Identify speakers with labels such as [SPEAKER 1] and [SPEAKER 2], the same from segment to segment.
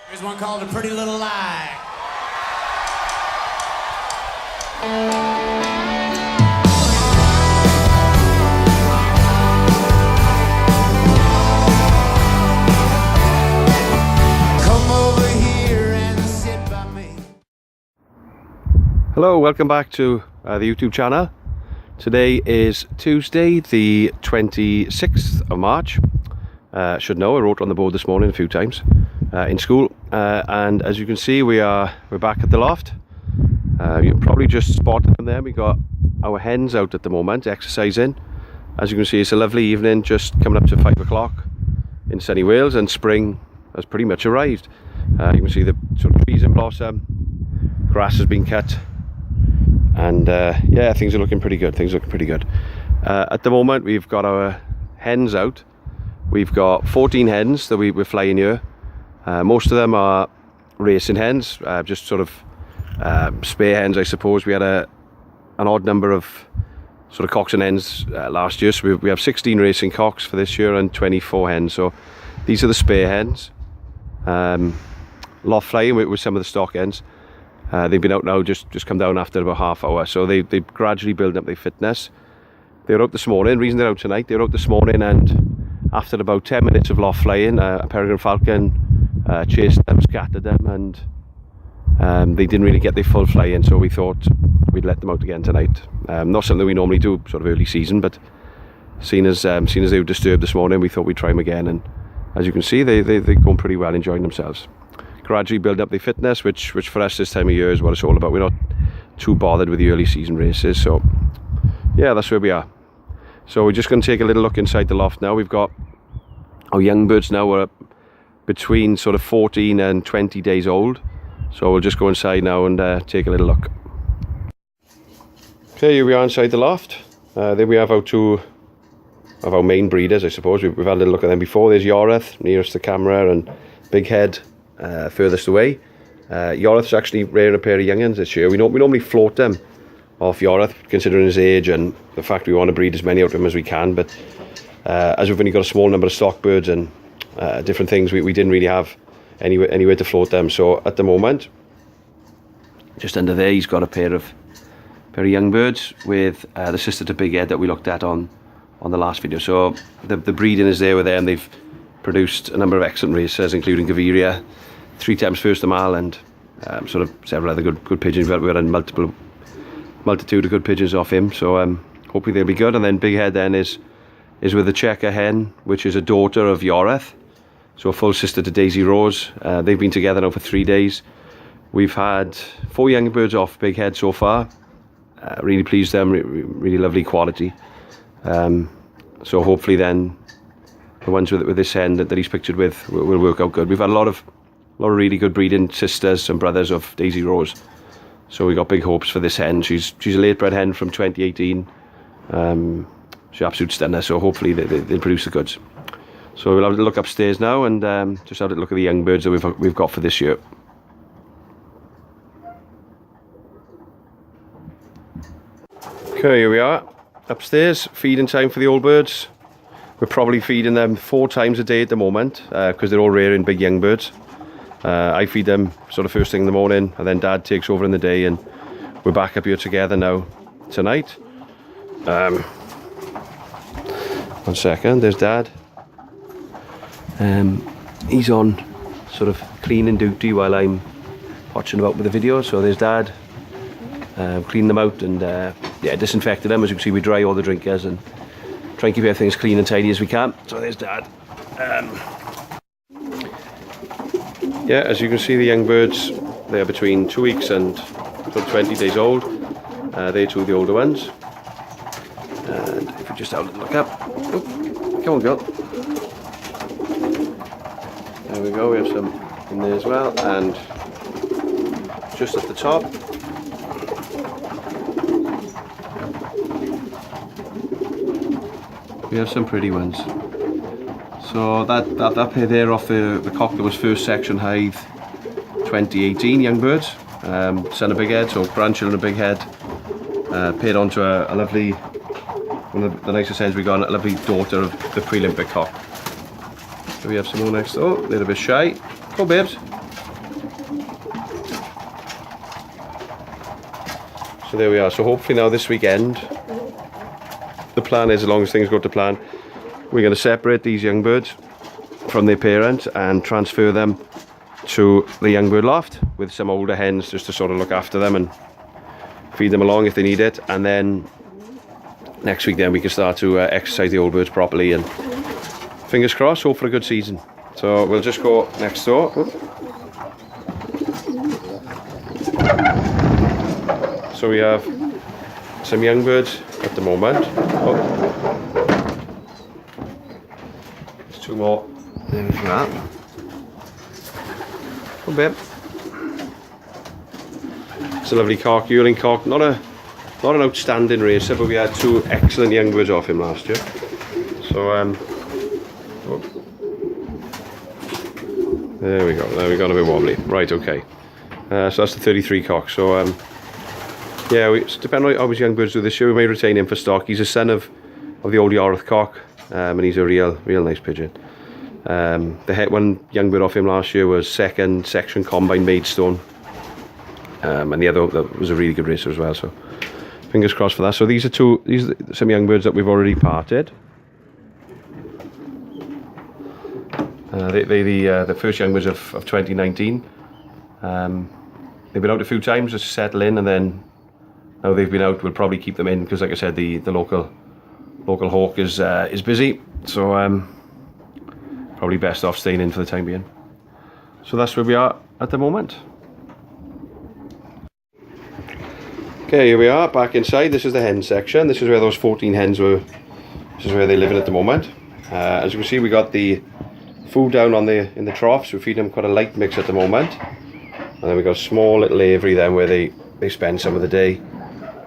[SPEAKER 1] Here's one called A Pretty Little Lie. Come over here and sit by me.
[SPEAKER 2] Hello, welcome back to the YouTube channel. Today is Tuesday, the 26th of March. Should know, I wrote on the board this morning a few times in school, and as you can see, we're back at the loft. You probably just spotted them there. We got our hens out at the moment exercising. As you can see, it's a lovely evening, just coming up to 5 o'clock in sunny Wales, and spring has pretty much arrived. You can see the sort of trees in blossom, grass has been cut, and yeah, things are looking pretty good. At the moment, we've got our hens out. We've got 14 hens that we're flying here. Most of them are racing hens, just sort of spare hens, I suppose. We had an odd number of sort of cocks and hens last year, so we have 16 racing cocks for this year and 24 hens. So these are the spare hens. Loft flying with some of the stock hens. They've been out now, just come down after about half hour, so they gradually build up their fitness. They were out this morning. The reason they're out tonight, they were out this morning, and after about 10 minutes of loft flying, a peregrine falcon chased them, scattered them, and they didn't really get their full fly in, so we thought we'd let them out again tonight. Not something we normally do sort of early season, but seeing as they were disturbed this morning, we thought we'd try them again, and as you can see, they're going pretty well, enjoying themselves. Gradually build up their fitness, which for us this time of year is what it's all about. We're not too bothered with the early season races, so yeah, that's where we are. So we're just going to take a little look inside the loft now. We've got our young birds now, are between sort of 14 and 20 days old, so we'll just go inside now and take a little look. Okay, here we are inside the loft. There we have our two of our main breeders, I suppose. We've had a little look at them before. There's Yoreth nearest the camera, and Big Head furthest away. Yoreth's actually rearing a pair of young'uns this year. We normally float them off Yoreth, considering his age and the fact we want to breed as many out of him as we can, but as we've only got a small number of stock birds and different things, we didn't really have anywhere to float them. So at the moment, just under there, he's got a pair of young birds with the sister to Big Head that we looked at on the last video. So the breeding is there with them. They've produced a number of excellent racers, including Gaviria, 3 times first of mile, and sort of several other good pigeons. We had a multitude of good pigeons off him, so hopefully they'll be good. And then Big Head then is with the checker hen, which is a daughter of Yoreth, so a full sister to Daisy Rose. They've been together now for 3 days. We've had 4 young birds off Big Head so far. Really pleased them, really lovely quality. So hopefully then the ones with this hen that he's pictured with will work out good. We've had a lot of really good breeding sisters and brothers of Daisy Rose, so we got big hopes for this hen. She's a late bred hen from 2018. She's an absolute stunner, so hopefully they'll produce the goods. So we'll have a look upstairs now and just have a look at the young birds that we've got for this year. Okay, here we are upstairs, feeding time for the old birds. We're probably feeding them 4 times a day at the moment, because they're all rearing big young birds. I feed them sort of first thing in the morning, and then Dad takes over in the day, and we're back up here together now tonight. 1 second, there's Dad. He's on sort of cleaning duty while I'm watching about with the video. So there's Dad, cleaning them out and yeah, disinfecting them. As you can see, we dry all the drinkers and try and keep everything as clean and tidy as we can. So there's Dad. Yeah, as you can see, the young birds, they're between 2 weeks and 20 days old. They're 2 of the older ones. And if we just have a little look up. Oh, come on, girl. There we go, we have some in there as well. And just at the top, we have some pretty ones. So that pair there off the cock that was first section Hythe 2018, young birds. Son of Big Head, so grandchildren of Big Head. Paired onto a lovely, one of the nicest hens we got, a lovely daughter of the pre-Olympic cock. So we have some more next door. They're a bit shy. Go, babes. So there we are. So hopefully now this weekend, the plan is, as long as things go to plan, we're going to separate these young birds from their parents and transfer them to the young bird loft with some older hens, just to sort of look after them and feed them along if they need it. And then next week then we can start to exercise the old birds properly, and fingers crossed, hope for a good season. So we'll just go next door. So we have some young birds at the moment. Oh. There's two more. There's that. Come babe. It's a lovely cock, yearling cock. Not an outstanding racer, but we had two excellent young birds off him last year. So oh. There we go. There we got a bit wobbly. Right, okay. So that's the 33 cock. So yeah, depending on how his young birds do this year, we may retain him for stock. He's a son of the old Yarmouth cock, and he's a real nice pigeon. The one young bird off him last year was second section combine Maidstone, and the other that was a really good racer as well. So fingers crossed for that. So these are some young birds that we've already parted. They're the first young birds of 2019. They've been out a few times just to settle in, and then now they've been out, we'll probably keep them in because, like I said, the local hawk is busy. So probably best off staying in for the time being. So that's where we are at the moment. Okay, here we are back inside. This is the hen section. This is where those 14 hens were. This is where they're living at the moment. As you can see, we got the food down in the troughs. We feed them quite a light mix at the moment, and then we got a small little aviary then where they spend some of the day.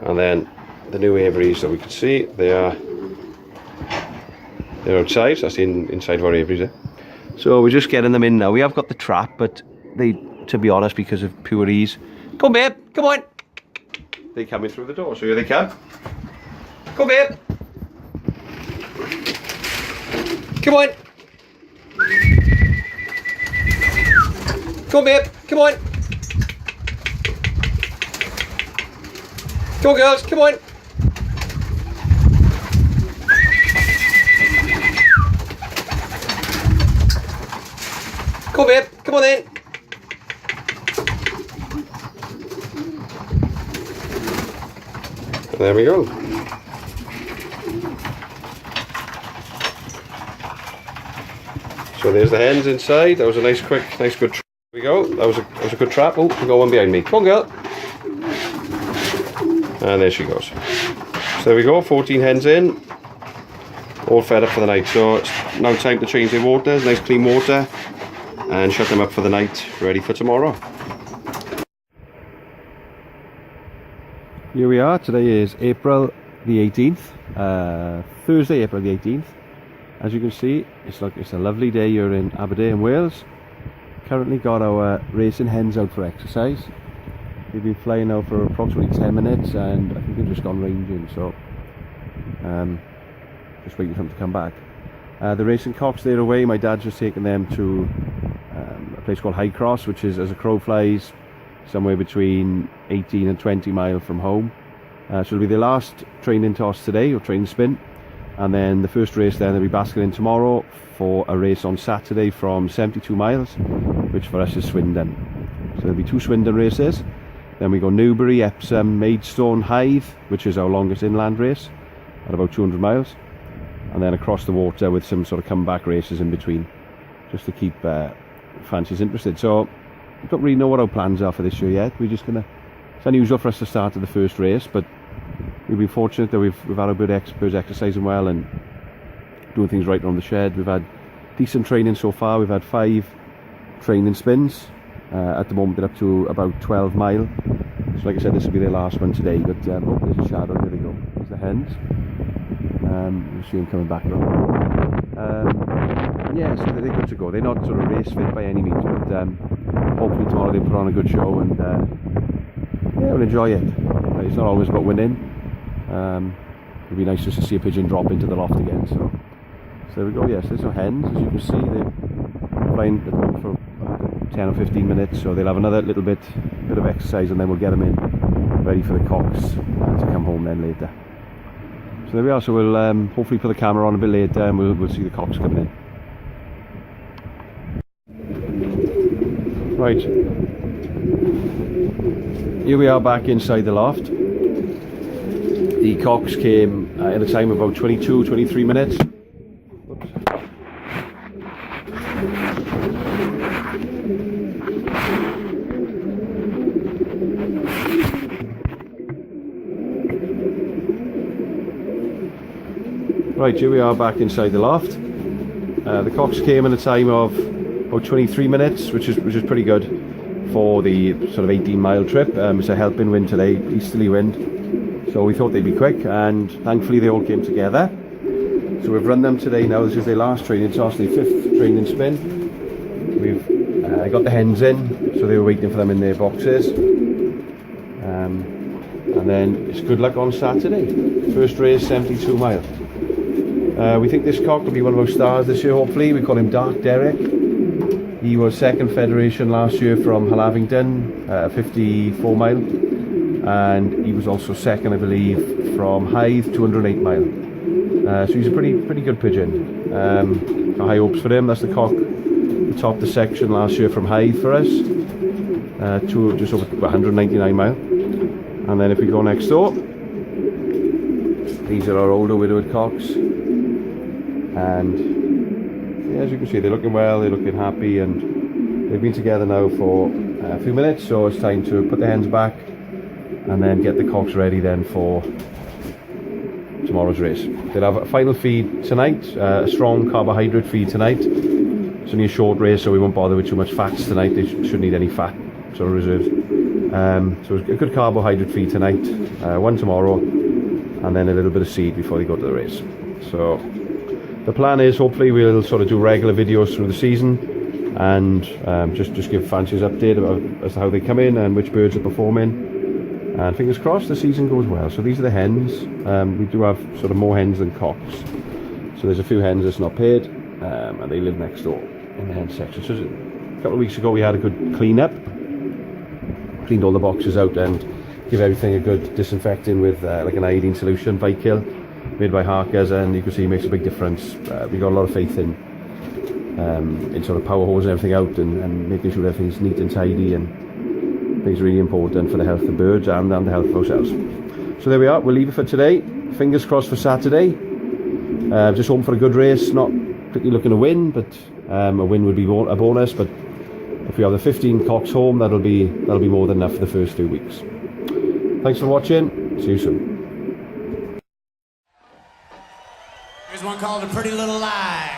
[SPEAKER 2] And then the new aviaries that we can see, they're outside. So that's the inside of our aviaries there. So we're just getting them in now. We have got the trap, but they, to be honest, because of pure ease, come babe, come on. They come in through the door, so here they come. Come babe. Come on. Come on babe, come on. Come on girls, come on. Come on babe, come on then. There we go. So there's the hens inside. That was a nice good trap. There we go. That was a good trap. Oh, we got one behind me. Come on girl. And there she goes. So there we go, 14 hens in, all fed up for the night. So it's now time to change their water, nice clean water, and shut them up for the night, ready for tomorrow. Here we are. Today is April the 18th, Thursday, April the 18th. As you can see, it's a lovely day here in Aberdeen, Wales. Currently got our racing hens out for exercise. They've been flying now for approximately 10 minutes, and I think they've just gone ranging, so just waiting for them to come back. The racing cocks, they're away. My dad's just taken them to a place called High Cross, which is, as a crow flies, somewhere between 18 and 20 miles from home. So it'll be their last training toss today, or training spin, and then the first race then they'll be basking in tomorrow for a race on Saturday from 72 miles, which for us is Swindon. So there'll be two Swindon races. Then we go Newbury, Epsom, Maidstone, Hythe, which is our longest inland race at about 200 miles, and then across the water with some sort of comeback races in between, just to keep fancies interested. So we don't really know what our plans are for this year yet. We're just gonna, it's unusual for us to start at the first race, but we've been fortunate that we've had our birds exercising well and doing things right around the shed. We've had decent training so far. We've had 5 training spins. At the moment they're up to about 12 mile. So like I said, this will be their last one today, but oh, there's a shadow, there they go. There's the hens. You'll see them coming back now. Yeah, so they're good to go. They're not sort of race fit by any means, but hopefully tomorrow they put on a good show, and yeah, we'll enjoy it. It's not always about winning. It'd be nice just to see a pigeon drop into the loft again. So there we go. Yes, there's no hens. As you can see, they're flying at the moment for about 10 or 15 minutes, so they'll have another little bit of exercise, and then we'll get them in ready for the cocks to come home then later. So there we are. So we'll hopefully put the camera on a bit later, and we'll see the cocks coming in. Right, here we are back inside the loft. The cocks came at a time of about 22-23 minutes. Oops. Right, here we are back inside the loft. The cocks came at a time of about 23 minutes, which is pretty good for the sort of 18-mile trip. It's a helping wind today, easterly wind, so we thought they'd be quick, and thankfully they all came together. So we've run them today now. This is their last training toss, the 5th training spin. We've got the hens in, so they were waiting for them in their boxes. And then it's good luck on Saturday. First race, 72 mile. We think this cock will be one of our stars this year, hopefully. We call him Dark Derek. He was second federation last year from Hallavington, 54 mile. And he was also second, I believe, from Hythe, 208 mile. So he's a pretty good pigeon. Got high hopes for him. That's the cock who topped the section last year from Hythe for us. Just over 199 mile. And then if we go next door, these are our older widowed cocks. And yeah, as you can see, they're looking well, they're looking happy, and they've been together now for a few minutes, so it's time to put the hens back and then get the cocks ready then for tomorrow's race. They'll have a final feed tonight, a strong carbohydrate feed tonight. It's only a short race, so we won't bother with too much fats tonight. They shouldn't need any fat sort of reserves. So a good carbohydrate feed tonight, one tomorrow, and then a little bit of seed before they go to the race. So the plan is hopefully we'll sort of do regular videos through the season, and just give fanciers update about as to how they come in and which birds are performing, and fingers crossed the season goes well. So these are the hens. We do have sort of more hens than cocks, so there's a few hens that's not paired, and they live next door in the hen section. So a couple of weeks ago we had a good clean up, cleaned all the boxes out and give everything a good disinfecting with like an iodine solution, Vikill, made by Harkers, and you can see it makes a big difference. We got a lot of faith in sort of power hosing everything out and making sure everything's neat and tidy, and I think it's really important for the health of the birds and the health of ourselves. So there we are, we'll leave it for today. Fingers crossed for Saturday. Just hoping for a good race, not particularly looking to win, but a win would be a bonus. But if we have the 15 cocks home, that'll be more than enough for the first 2 weeks. Thanks for watching, see you soon.
[SPEAKER 1] Here's one called A Pretty Little Lie.